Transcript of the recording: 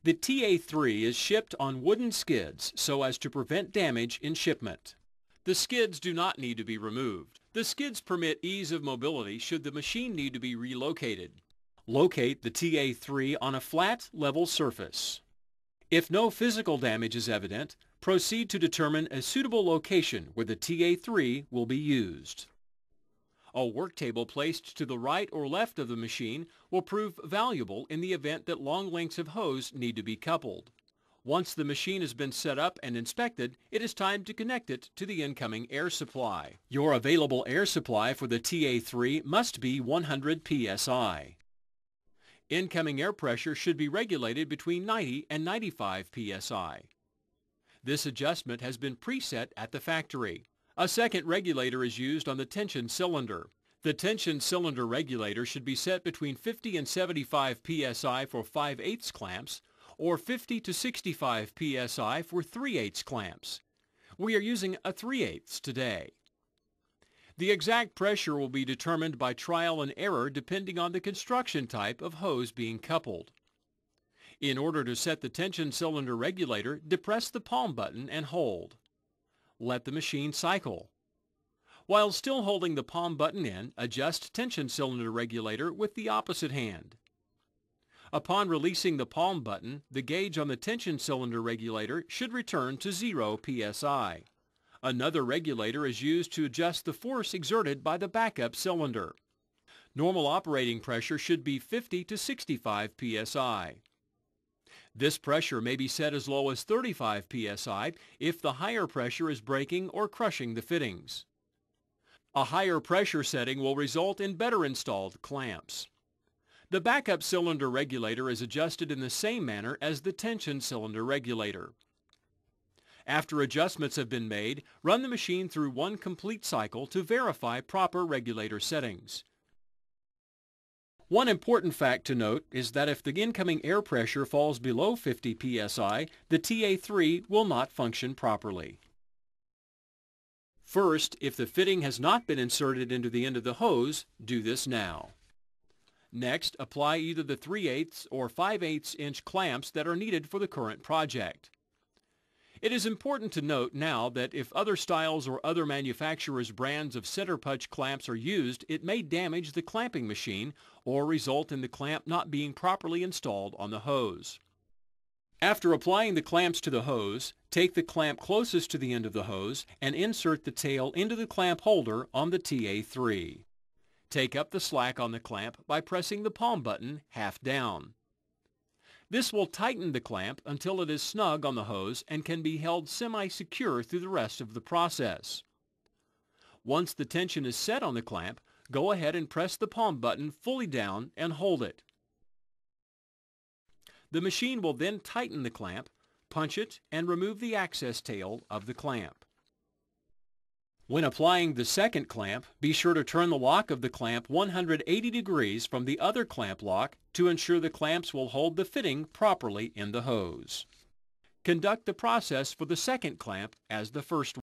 The TA3 is shipped on wooden skids so as to prevent damage in shipment. The skids do not need to be removed. The skids permit ease of mobility should the machine need to be relocated. Locate the TA3 on a flat, level surface. If no physical damage is evident, proceed to determine a suitable location where the TA3 will be used. A work table placed to the right or left of the machine will prove valuable in the event that long lengths of hose need to be coupled. Once the machine has been set up and inspected, it is time to connect it to the incoming air supply. Your available air supply for the TA3 must be 100 psi. Incoming air pressure should be regulated between 90 and 95 psi. This adjustment has been preset at the factory. A second regulator is used on the tension cylinder. The tension cylinder regulator should be set between 50 and 75 psi for 5/8 clamps or 50 to 65 psi for 3/8 clamps. We are using a 3/8 today. The exact pressure will be determined by trial and error depending on the construction type of hose being coupled. In order to set the tension cylinder regulator, depress the palm button and hold. Let the machine cycle. While still holding the palm button in, adjust tension cylinder regulator with the opposite hand. Upon releasing the palm button, the gauge on the tension cylinder regulator should return to 0 psi. Another regulator is used to adjust the force exerted by the backup cylinder. Normal operating pressure should be 50 to 65 psi. This pressure may be set as low as 35 psi if the higher pressure is breaking or crushing the fittings. A higher pressure setting will result in better installed clamps. The backup cylinder regulator is adjusted in the same manner as the tension cylinder regulator. After adjustments have been made, run the machine through one complete cycle to verify proper regulator settings. One important fact to note is that if the incoming air pressure falls below 50 psi, the TA3 will not function properly. First, if the fitting has not been inserted into the end of the hose, do this now. Next, apply either the 3/8 or 5/8 inch clamps that are needed for the current project. It is important to note now that if other styles or other manufacturers' brands of Centerpunch clamps are used, it may damage the clamping machine or result in the clamp not being properly installed on the hose. After applying the clamps to the hose, take the clamp closest to the end of the hose and insert the tail into the clamp holder on the TA3. Take up the slack on the clamp by pressing the palm button half down. This will tighten the clamp until it is snug on the hose and can be held semi-secure through the rest of the process. Once the tension is set on the clamp, go ahead and press the palm button fully down and hold it. The machine will then tighten the clamp, punch it, and remove the access tail of the clamp. When applying the second clamp, be sure to turn the lock of the clamp 180 degrees from the other clamp lock to ensure the clamps will hold the fitting properly in the hose. Conduct the process for the second clamp as the first one.